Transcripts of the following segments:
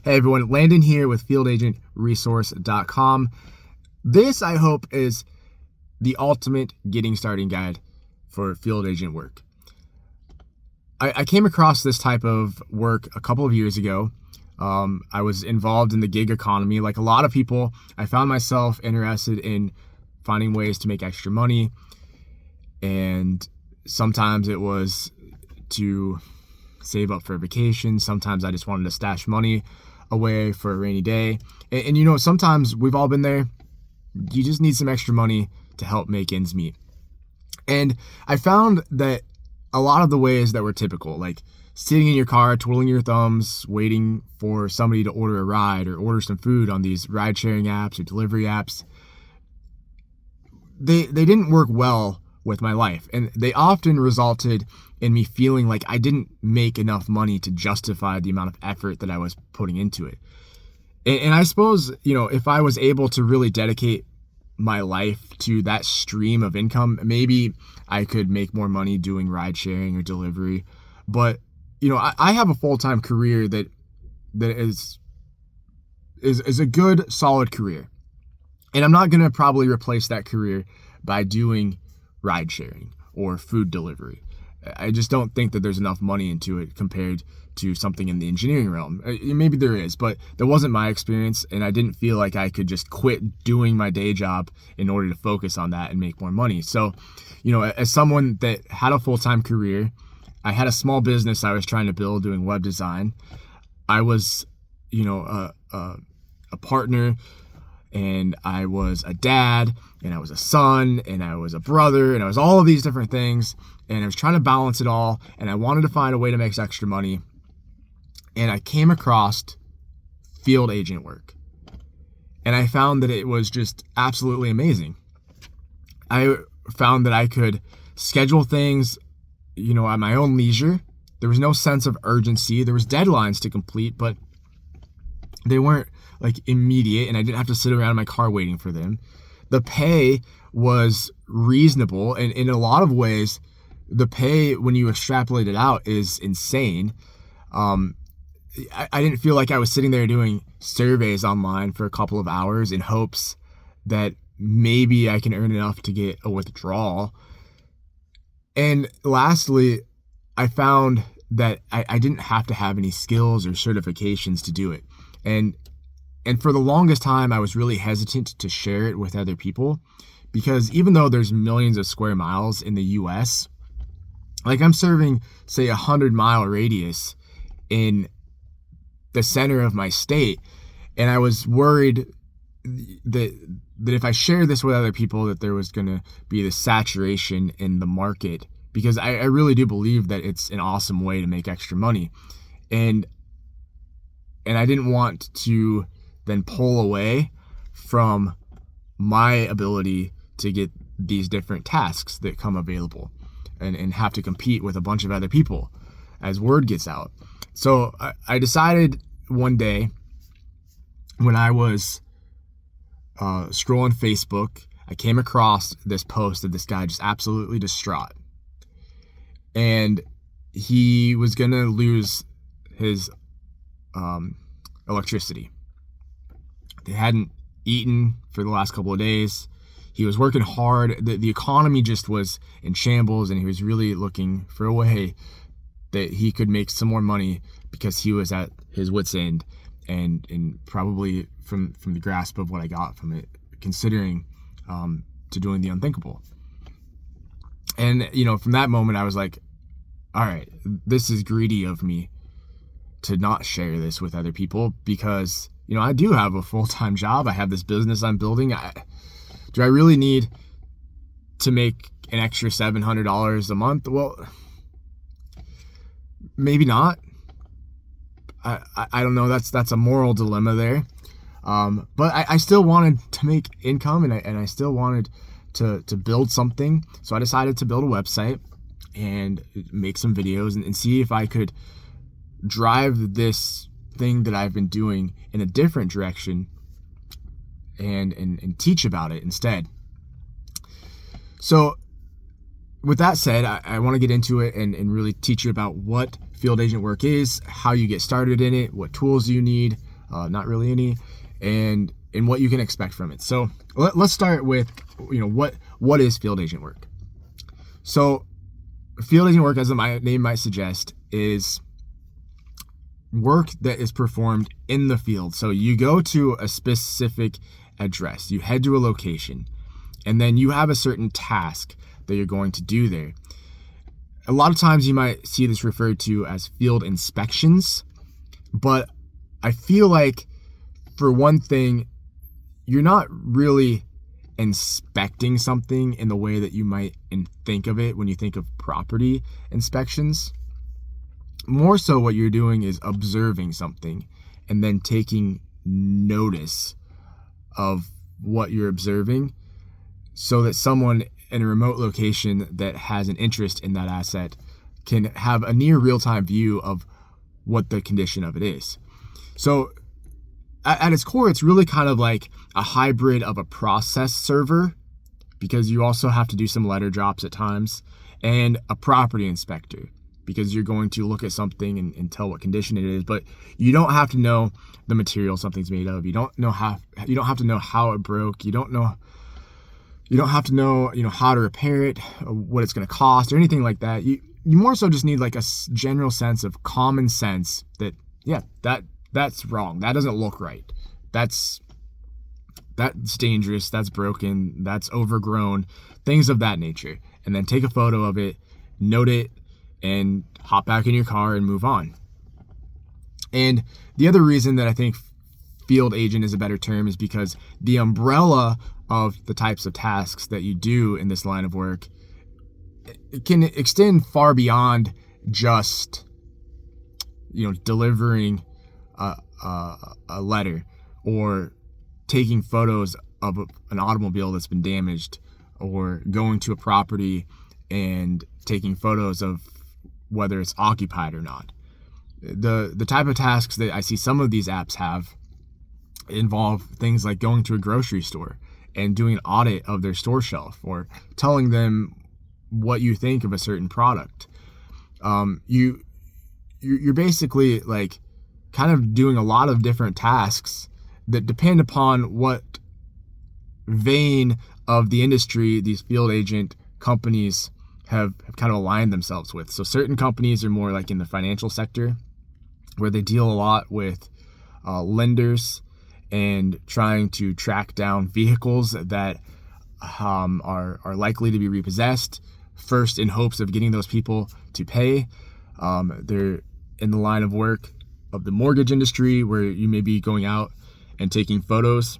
Hey everyone, Landon here with FieldAgentResource.com. This, I hope, is the ultimate getting started guide for field agent work. I came across this type of work a couple of years ago. I was involved in the gig economy. Like a lot of people, I found myself interested in finding ways to make extra money. And sometimes it was to save up for a vacation. Sometimes I just wanted to stash money away for a rainy day. And you know, sometimes we've all been there. You just need some extra money to help make ends meet. And I found that a lot of the ways that were typical, like sitting in your car, twiddling your thumbs, waiting for somebody to order a ride or order some food on these ride sharing apps or delivery apps, they didn't work well with my life. And they often resulted in me feeling like I didn't make enough money to justify the amount of effort that I was putting into it. And I suppose, you know, if I was able to really dedicate my life to that stream of income, maybe I could make more money doing ride sharing or delivery. But, you know, I have a full-time career that is a good, solid career. And I'm not going to probably replace that career by doing ride sharing or food delivery. I just don't think that there's enough money into it compared to something in the engineering realm. Maybe there is, but that wasn't my experience, and I didn't feel like I could just quit doing my day job in order to focus on that and make more money. So, you know, as someone that had a full-time career, I had a small business I was trying to build doing web design. I was, you know, a partner, and I was a dad, and I was a son, and I was a brother, and I was all of these different things, and I was trying to balance it all, and I wanted to find a way to make extra money, and I came across field agent work, and I found that it was just absolutely amazing. I found that I could schedule things, you know, at my own leisure. There was no sense of urgency. There was deadlines to complete, but they weren't like immediate, and I didn't have to sit around in my car waiting for them. The pay was reasonable, and in a lot of ways, the pay, when you extrapolate it out, is insane. I didn't feel like I was sitting there doing surveys online for a couple of hours in hopes that maybe I can earn enough to get a withdrawal. And lastly, I found that I didn't have to have any skills or certifications to do it. And for the longest time, I was really hesitant to share it with other people, because even though there's millions of square miles in the US, like I'm serving, say, 100-mile radius in the center of my state, and I was worried that if I shared this with other people, that there was going to be this saturation in the market, because I really do believe that it's an awesome way to make extra money. And I didn't want to then pull away from my ability to get these different tasks that come available and have to compete with a bunch of other people as word gets out. So I decided one day when I was scrolling Facebook, I came across this post of this guy just absolutely distraught. And he was going to lose his electricity. They hadn't eaten for the last couple of days. He was working hard. The economy just was in shambles, and he was really looking for a way that he could make some more money, because he was at his wit's end, and probably from the grasp of what I got from it, considering to doing the unthinkable. And, you know, from that moment, I was like, all right, this is greedy of me to not share this with other people, because, you know, I do have a full-time job. I have this business I'm building. Do I really need to make an extra $700 a month? Well, maybe not. I don't know. That's a moral dilemma there. But I still wanted to make income, and I still wanted to build something. So I decided to build a website and make some videos and see if I could drive this thing that I've been doing in a different direction and teach about it instead. So with that said, I want to get into it and really teach you about what field agent work is, how you get started in it, what tools you need, not really any, and what you can expect from it. So let's start with, what is field agent work? So field agent work, as the name might suggest, is work that is performed in the field. So you go to a specific address, you head to a location, and then you have a certain task that you're going to do there. A lot of times you might see this referred to as field inspections, but I feel like, for one thing, you're not really inspecting something in the way that you might think of it when you think of property inspections. More so what you're doing is observing something and then taking notice of what you're observing, so that someone in a remote location that has an interest in that asset can have a near real-time view of what the condition of it is. So at its core, it's really kind of like a hybrid of a process server, because you also have to do some letter drops at times, and a property inspector, because you're going to look at something and tell what condition it is, but you don't have to know the material something's made of. You don't have to know how it broke. You don't have to know, how to repair it, what it's going to cost, or anything like that. You more so just need like a general sense of common sense that, that's wrong. That doesn't look right. That's dangerous. That's broken. That's overgrown. Things of that nature. And then take a photo of it, note it, and hop back in your car and move on. And the other reason that I think field agent is a better term is because the umbrella of the types of tasks that you do in this line of work, it can extend far beyond just, delivering a letter or taking photos of an automobile that's been damaged, or going to a property and taking photos of whether it's occupied or not. The type of tasks that I see some of these apps have involve things like going to a grocery store and doing an audit of their store shelf, or telling them what you think of a certain product. You're basically like kind of doing a lot of different tasks that depend upon what vein of the industry these field agent companies have kind of aligned themselves with. So certain companies are more like in the financial sector, where they deal a lot with lenders and trying to track down vehicles that are likely to be repossessed, first in hopes of getting those people to pay. They're in the line of work of the mortgage industry, where you may be going out and taking photos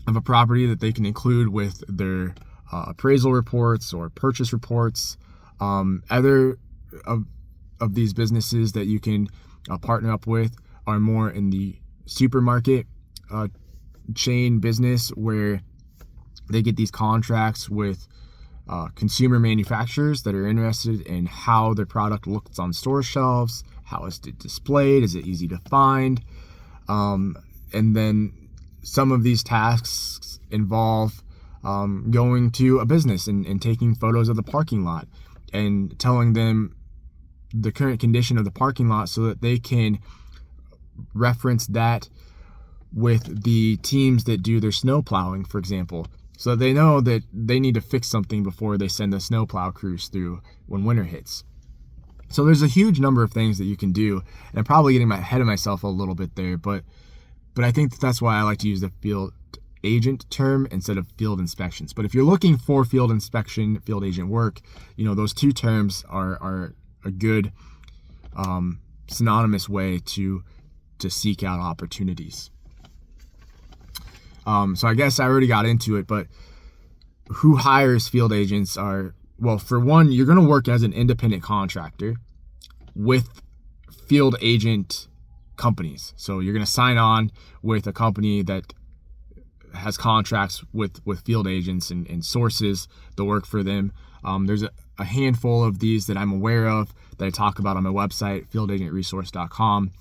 of a property that they can include with their appraisal reports or purchase reports. Other of these businesses that you can partner up with are more in the supermarket chain business, where they get these contracts with consumer manufacturers that are interested in how their product looks on store shelves, how is it displayed, is it easy to find, and then some of these tasks involve going to a business and taking photos of the parking lot and telling them the current condition of the parking lot, so that they can reference that with the teams that do their snow plowing, for example, so they know that they need to fix something before they send the snowplow crews through when winter hits. So there's a huge number of things that you can do, and I'm probably getting ahead of myself a little bit there, but I think that's why I like to use the field agent term instead of field inspections. But if you're looking for field inspection, field agent work, those two terms are a good synonymous way to seek out opportunities. So I guess I already got into it, but who hires field agents are, well, for one, you're going to work as an independent contractor with field agent companies. So you're going to sign on with a company that has contracts with field agents and sources the work for them. There's a handful of these that I'm aware of that I talk about on my website, fieldagentresource.com.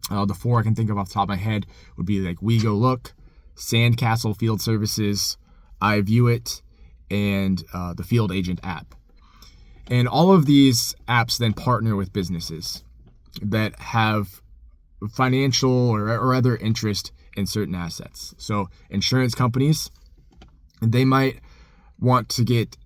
The four I can think of off the top of my head would be like WeGoLook, Sandcastle Field Services, iViewIt, and the Field Agent app. And all of these apps then partner with businesses that have financial or other interest in certain assets. So insurance companies, they might want to get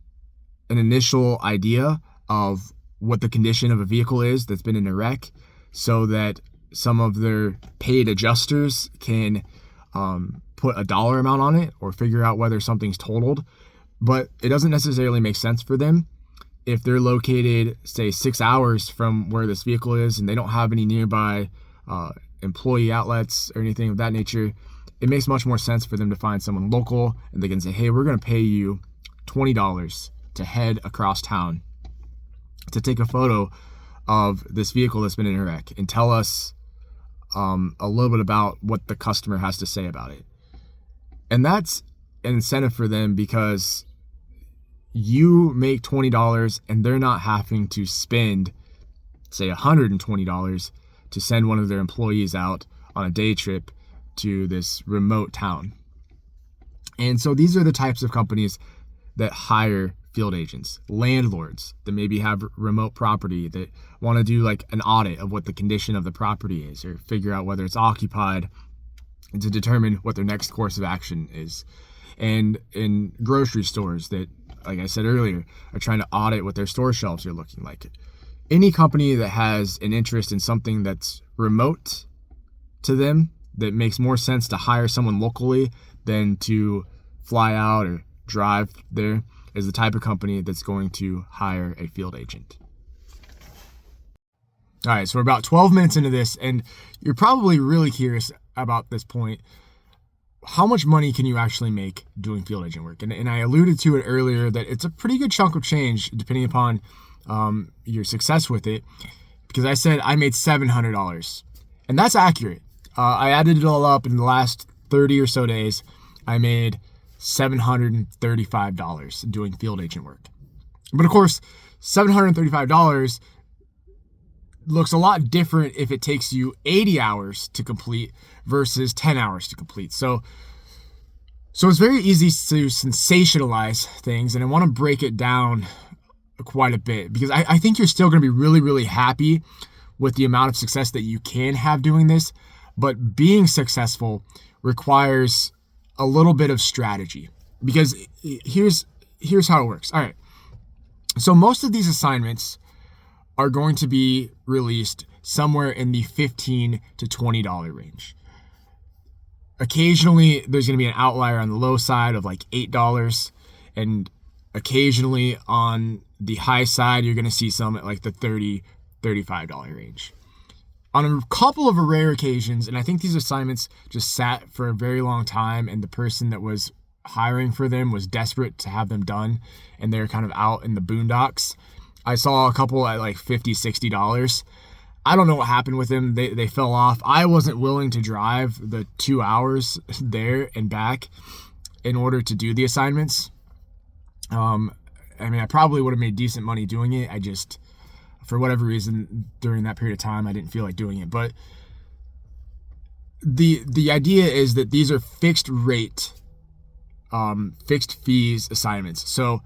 an initial idea of what the condition of a vehicle is that's been in a wreck, so that some of their paid adjusters can put a dollar amount on it or figure out whether something's totaled. But it doesn't necessarily make sense for them if they're located, say, 6 hours from where this vehicle is and they don't have any nearby employee outlets or anything of that nature. It makes much more sense for them to find someone local, and they can say, hey, we're going to pay you $20 to head across town to take a photo of this vehicle that's been in a wreck and tell us a little bit about what the customer has to say about it. And that's an incentive for them, because you make $20 and they're not having to spend, say, $120 to send one of their employees out on a day trip to this remote town. And so these are the types of companies that hire field agents. Landlords that maybe have remote property that want to do like an audit of what the condition of the property is, or figure out whether it's occupied, and to determine what their next course of action is. And in grocery stores that, like I said earlier, are trying to audit what their store shelves are looking like. Any company that has an interest in something that's remote to them, that makes more sense to hire someone locally than to fly out or drive there, is the type of company that's going to hire a field agent. All right, so we're about 12 minutes into this, and you're probably really curious about this point. How much money can you actually make doing field agent work? And I alluded to it earlier that it's a pretty good chunk of change depending upon your success with it, because I said I made $700, and that's accurate. I added it all up in the last 30 or so days. I made $735 doing field agent work. But of course, $735 looks a lot different if it takes you 80 hours to complete versus 10 hours to complete. So it's very easy to sensationalize things, and I want to break it down quite a bit, because I think you're still going to be really, really happy with the amount of success that you can have doing this. But being successful requires a little bit of strategy, because here's how it works. All right. So most of these assignments are going to be released somewhere in the $15 to $20 range. Occasionally, there's going to be an outlier on the low side of like $8, and occasionally on the high side, you're going to see some at like the $30, $35 range. On a couple of rare occasions, and I think these assignments just sat for a very long time, and the person that was hiring for them was desperate to have them done, and they're kind of out in the boondocks. I saw a couple at like $50, $60. I don't know what happened with them. They fell off. I wasn't willing to drive the 2 hours there and back in order to do the assignments. I probably would have made decent money doing it. I just, for whatever reason, during that period of time, I didn't feel like doing it. But the idea is that these are fixed rate, fixed fees assignments. So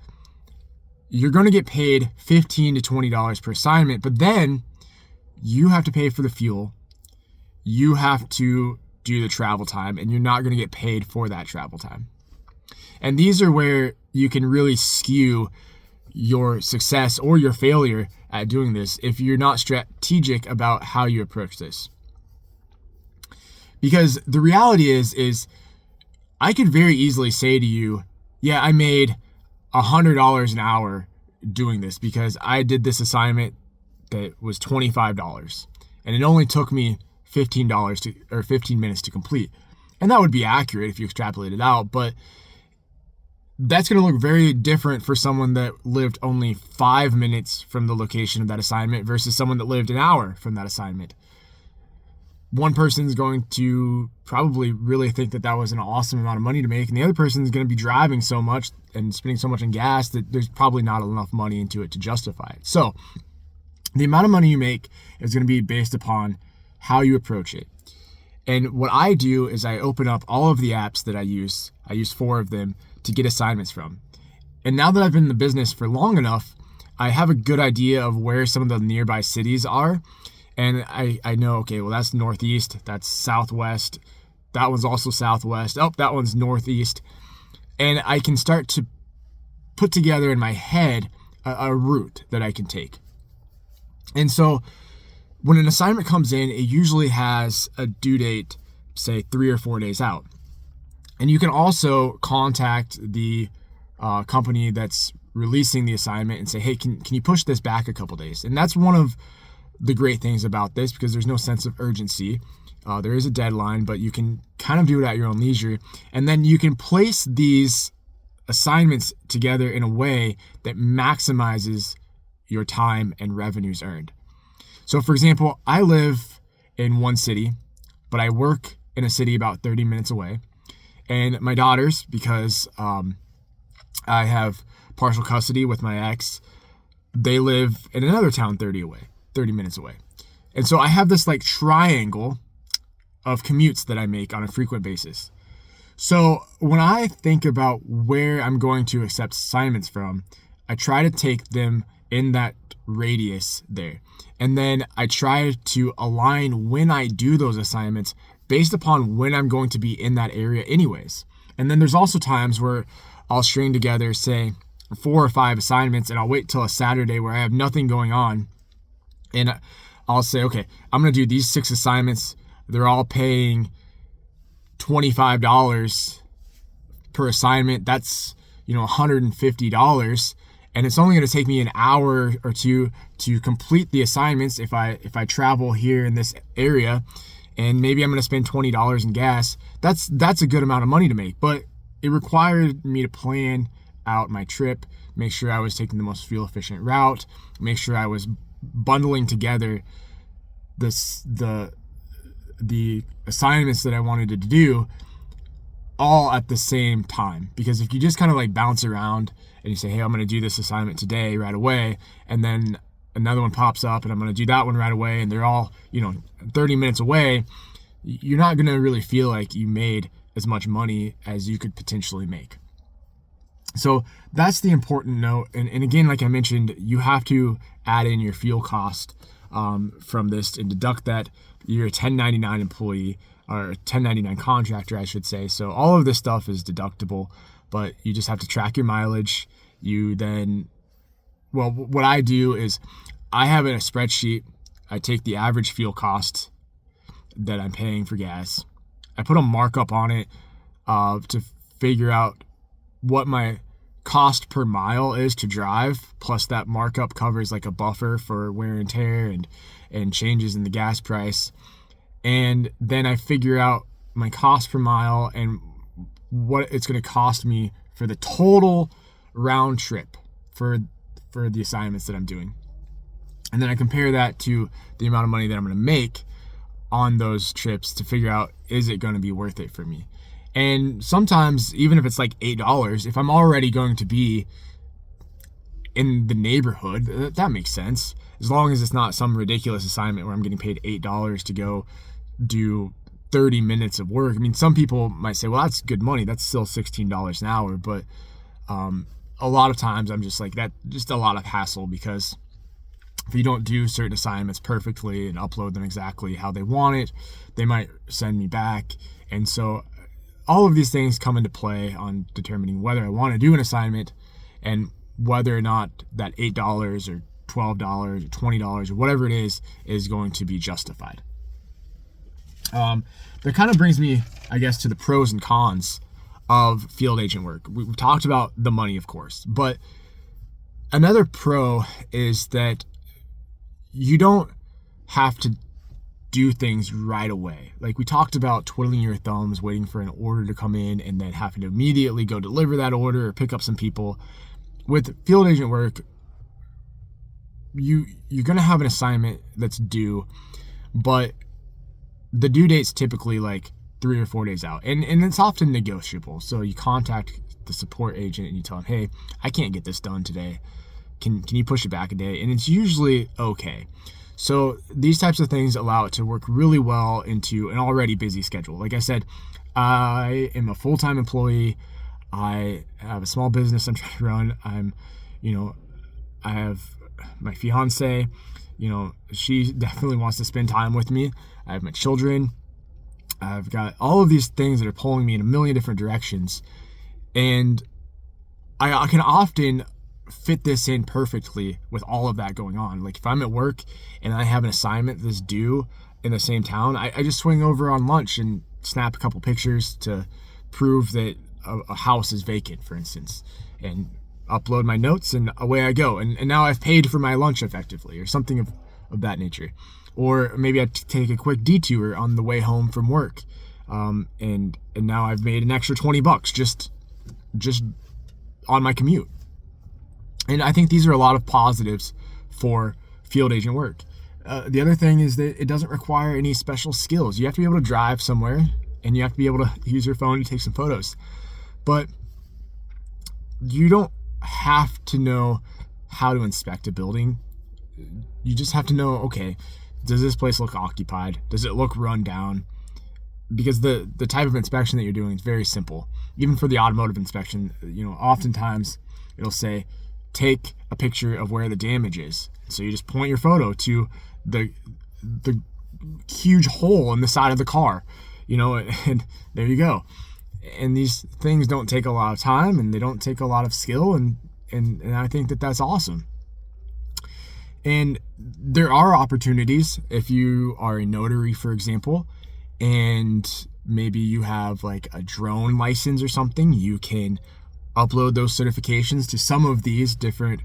you're going to get paid $15 to $20 per assignment, but then you have to pay for the fuel. You have to do the travel time, and you're not going to get paid for that travel time. And these are where you can really skew your success or your failure at doing this if you're not strategic about how you approach this. Because the reality is I could very easily say to you, yeah, I made $100 an hour doing this because I did this assignment that was $25, and it only took me $15 or 15 minutes to complete. And that would be accurate if you extrapolate it out, but that's going to look very different for someone that lived only 5 minutes from the location of that assignment versus someone that lived an hour from that assignment. One person's going to probably really think that that was an awesome amount of money to make, and the other person is going to be driving so much and spending so much on gas that there's probably not enough money into it to justify it. So the amount of money you make is going to be based upon how you approach it. And what I do is I open up all of the apps that I use 4 of them to get assignments from. And now that I've been in the business for long enough, I have a good idea of where some of the nearby cities are. And I know, okay, well, that's northeast, that's southwest, that one's also southwest, oh, that one's northeast. And I can start to put together in my head a route that I can take. And so when an assignment comes in, it usually has a due date, say 3 or 4 days out. And you can also contact the company that's releasing the assignment and say, hey, can you push this back a couple days? And that's one of the great things about this, because there's no sense of urgency. There is a deadline, but you can kind of do it at your own leisure. And then you can place these assignments together in a way that maximizes your time and revenues earned. So for example, I live in one city, but I work in a city about 30 minutes away. And my daughters, because I have partial custody with my ex, they live in another town 30 minutes away. And so I have this like triangle of commutes that I make on a frequent basis. So when I think about where I'm going to accept assignments from, I try to take them in that radius there. And then I try to align when I do those assignments based upon when I'm going to be in that area anyways. And then there's also times where I'll string together, say, 4 or 5 assignments, and I'll wait till a Saturday where I have nothing going on. And I'll say, okay, I'm going to do these 6 assignments. They're all paying $25 per assignment. That's, $150. And it's only going to take me an hour or two to complete the assignments if I travel here in this area, and maybe I'm going to spend $20 in gas. That's a good amount of money to make, but it required me to plan out my trip, make sure I was taking the most fuel efficient route, make sure I was bundling together the assignments that I wanted to do all at the same time. Because if you just kind of like bounce around and you say, hey, I'm going to do this assignment today right away, and then another one pops up and I'm going to do that one right away, and they're all 30 minutes away, you're not going to really feel like you made as much money as you could potentially make. So that's the important note. And again, like I mentioned, you have to add in your fuel cost from this and deduct that. You're a 1099 employee, or a 1099 contractor, I should say. So all of this stuff is deductible, but you just have to track your mileage. You then, well, what I do is I have in a spreadsheet, I take the average fuel cost that I'm paying for gas. I put a markup on it to figure out what my cost per mile is to drive, plus that markup covers like a buffer for wear and tear and changes in the gas price. And then I figure out my cost per mile and what it's going to cost me for the total round trip for the assignments that I'm doing. And then I compare that to the amount of money that I'm going to make on those trips to figure out, is it going to be worth it for me? And sometimes, even if it's like $8, if I'm already going to be in the neighborhood, that makes sense. As long as it's not some ridiculous assignment where I'm getting paid $8 to go do 30 minutes of work. I mean, some people might say, well, that's good money. That's still $16 an hour. But a lot of times I'm just like, that just a lot of hassle, because if you don't do certain assignments perfectly and upload them exactly how they want it, they might send me back. And so all of these things come into play on determining whether I want to do an assignment and whether or not that $8 or $12 or $20 or whatever it is going to be justified. That kind of brings me, I guess, to the pros and cons of field agent work. We've talked about the money, of course, but another pro is that you don't have to do things right away. Like we talked about twiddling your thumbs, waiting for an order to come in, and then having to immediately go deliver that order or pick up some people. With field agent work, you're going to have an assignment that's due, but the due date's typically like 3 or 4 days out, and it's often negotiable. So you contact the support agent and you tell them, hey, I can't get this done today. Can you push it back a day? And it's usually okay. So these types of things allow it to work really well into an already busy schedule. Like I said, I am a full-time employee. I have a small business I'm trying to run. I have my fiance. she definitely wants to spend time with me. I have my children. I've got all of these things that are pulling me in a million different directions. And I can often fit this in perfectly with all of that going on. Like if I'm at work and I have an assignment that's due in the same town, I just swing over on lunch and snap a couple pictures to prove that a house is vacant, for instance, and upload my notes, and away I go. And now I've paid for my lunch effectively, or something of that nature. Or maybe I take a quick detour on the way home from work, and now I've made an extra $20 just on my commute. And I think these are a lot of positives for field agent work. The other thing is that it doesn't require any special skills. You have to be able to drive somewhere, and you have to be able to use your phone to take some photos. But you don't have to know how to inspect a building. You just have to know, okay, does this place look occupied? Does it look run down? Because the type of inspection that you're doing is very simple. Even for the automotive inspection, oftentimes it'll say, take a picture of where the damage is. So you just point your photo to the huge hole in the side of the car, and there you go. And these things don't take a lot of time, and they don't take a lot of skill, and I think that that's awesome. And there are opportunities if you are a notary, for example, and maybe you have like a drone license or something. You can upload those certifications to some of these different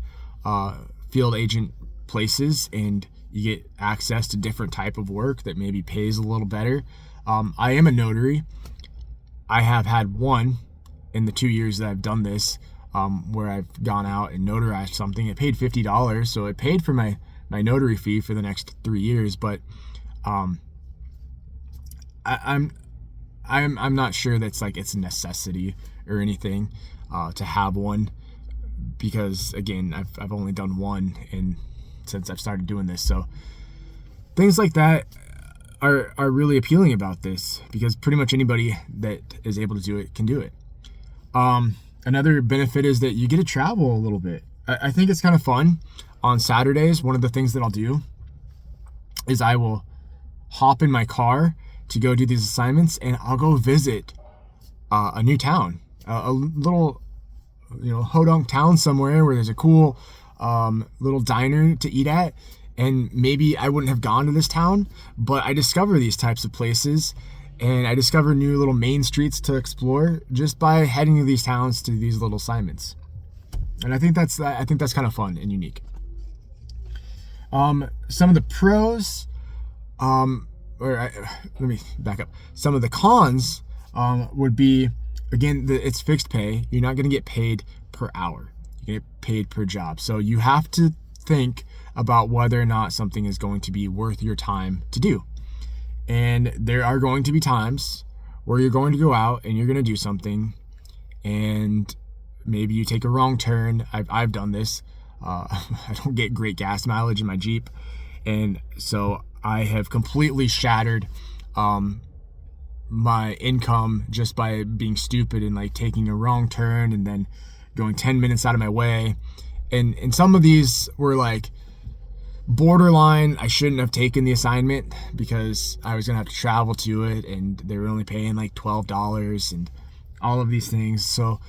field agent places, and you get access to different type of work that maybe pays a little better. I am a notary. I have had one in the 2 years that I've done this, where I've gone out and notarized something. It paid $50, so it paid for my notary fee for the next 3 years. But I'm not sure that's like it's a necessity or anything to have one, because again, I've only done one since I've started doing this. So things like that are really appealing about this, because pretty much anybody that is able to do it can do it. Another benefit is that you get to travel a little bit. I think it's kind of fun. On Saturdays, one of the things that I'll do is I will hop in my car to go do these assignments, and I'll go visit a new town, a little, hodunk town somewhere where there's a cool little diner to eat at. And maybe I wouldn't have gone to this town, but I discover these types of places, and I discover new little main streets to explore just by heading to these towns to these little assignments. And I think that's kind of fun and unique. Some of the pros, let me back up. Some of the cons would be, again, it's fixed pay. You're not going to get paid per hour. You get paid per job. So you have to think about whether or not something is going to be worth your time to do. And there are going to be times where you're going to go out and you're going to do something, and maybe you take a wrong turn. I've done this. I don't get great gas mileage in my Jeep, and so I have completely shattered my income just by being stupid and like taking a wrong turn and then going 10 minutes out of my way. And some of these were like borderline, I shouldn't have taken the assignment because I was gonna have to travel to it, and they were only paying like $12 and all of these things. So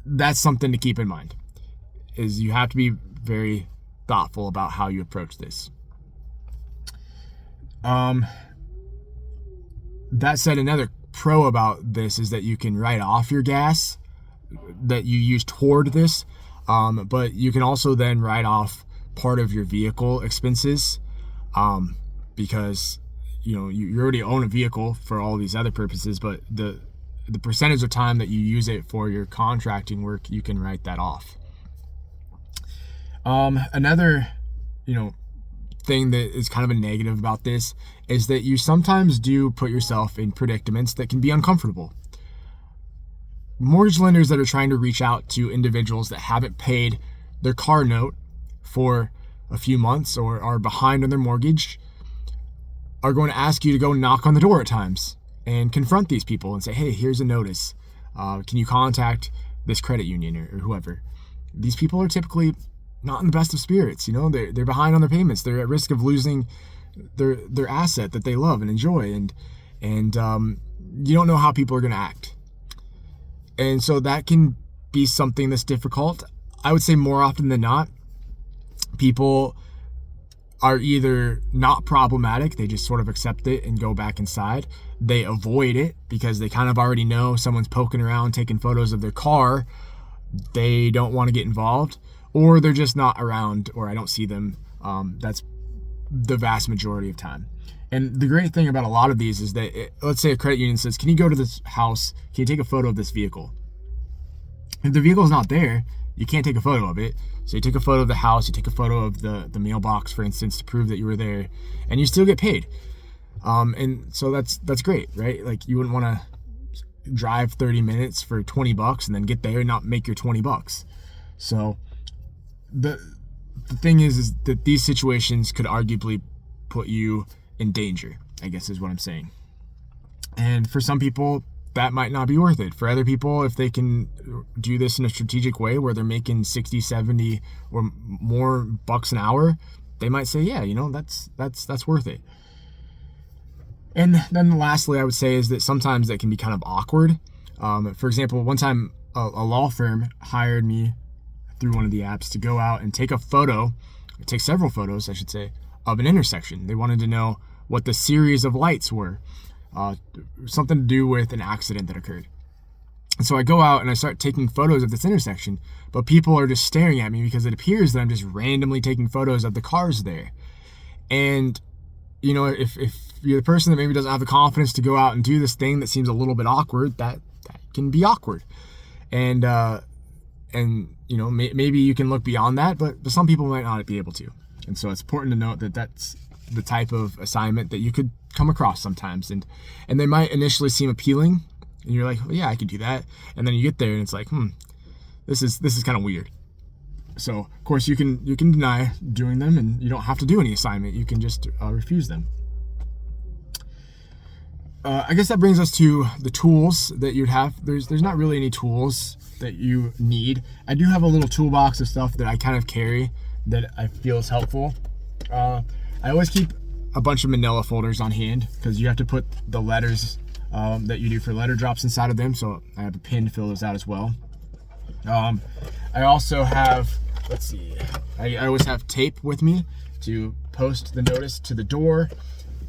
that's something to keep in mind, is you have to be very thoughtful about how you approach this. That said, another pro about this is that you can write off your gas that you use toward this, but you can also then write off part of your vehicle expenses, because you already own a vehicle for all these other purposes, but the percentage of time that you use it for your contracting work, you can write that off. Another thing that is kind of a negative about this is that you sometimes do put yourself in predicaments that can be uncomfortable. Mortgage lenders that are trying to reach out to individuals that haven't paid their car note for a few months or are behind on their mortgage are going to ask you to go knock on the door at times and confront these people and say, hey, here's a notice. Can you contact this credit union or whoever? These people are typically not in the best of spirits. They're behind on their payments. They're at risk of losing their asset that they love and enjoy, and you don't know how people are going to act. And so that can be something that's difficult. I would say more often than not, people are either not problematic, they just sort of accept it and go back inside. They avoid it because they kind of already know someone's poking around, taking photos of their car. They don't want to get involved, or they're just not around, or I don't see them. That's the vast majority of time. And the great thing about a lot of these is that, let's say a credit union says, can you go to this house? Can you take a photo of this vehicle? If the vehicle's not there, you can't take a photo of it. So you take a photo of the house, you take a photo of the mailbox, for instance, to prove that you were there, and you still get paid. And so that's great, right? Like, you wouldn't want to drive 30 minutes for $20 and then get there and not make your $20. So the thing is that these situations could arguably put you in danger, I guess is what I'm saying. And for some people, that might not be worth it. For other people, if they can do this in a strategic way where they're making 60, 70 or more bucks an hour, they might say, yeah, that's worth it. And then lastly, I would say is that sometimes that can be kind of awkward. For example, one time a law firm hired me through one of the apps to go out and take several photos, I should say, of an intersection. They wanted to know what the series of lights were. Something to do with an accident that occurred. And so I go out and I start taking photos of this intersection, but people are just staring at me because it appears that I'm just randomly taking photos of the cars there. And, if you're the person that maybe doesn't have the confidence to go out and do this thing that seems a little bit awkward, that can be awkward. And maybe you can look beyond that, but some people might not be able to. And so it's important to note that that's the type of assignment that you could come across sometimes, and they might initially seem appealing, and you're like, well, yeah, I could do that, and then you get there and it's like, this is kind of weird. So of course you can deny doing them, and you don't have to do any assignment. You can just refuse them. I guess that brings us to the tools that you'd have. There's not really any tools that you need. I do have a little toolbox of stuff that I kind of carry that I feel is helpful. I always keep a bunch of manila folders on hand because you have to put the letters that you do for letter drops inside of them. So I have a pin to fill those out as well. I also have, I always have tape with me to post the notice to the door.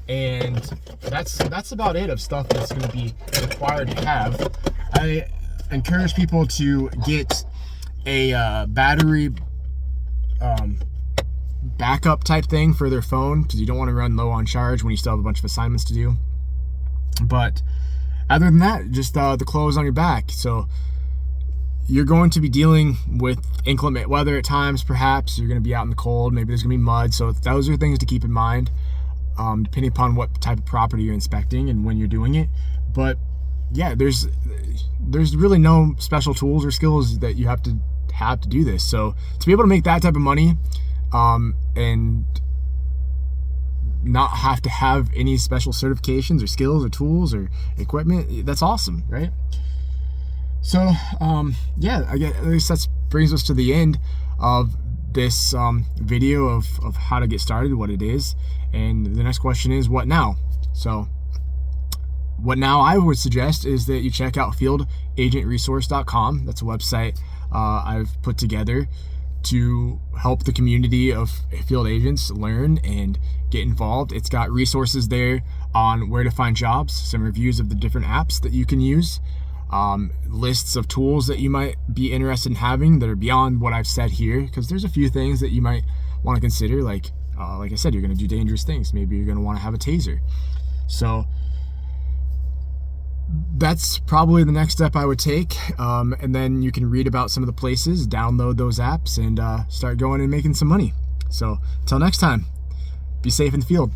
And that's about it of stuff that's going to be required to have. I encourage people to get a battery backup type thing for their phone, because you don't want to run low on charge when you still have a bunch of assignments to do. But other than that, just the clothes on your back. So you're going to be dealing with inclement weather at times. Perhaps you're going to be out in the cold. Maybe there's going to be mud. So those are things to keep in mind, depending upon what type of property you're inspecting and when you're doing it. But yeah, there's really no special tools or skills that you have to do this. So to be able to make that type of money, and not have to have any special certifications or skills or tools or equipment, that's awesome, right? So yeah, I guess that brings us to the end of this video of how to get started, what it is, and the next question is, what now? So what now I would suggest is that you check out fieldagentresource.com. That's a website I've put together to help the community of field agents learn and get involved. It's got resources there on where to find jobs, some reviews of the different apps that you can use, lists of tools that you might be interested in having that are beyond what I've said here, because there's a few things that you might want to consider, like I said, you're going to do dangerous things. Maybe you're going to want to have a taser. So that's probably the next step I would take. And then you can read about some of the places, download those apps, and start going and making some money. So until next time, be safe in the field.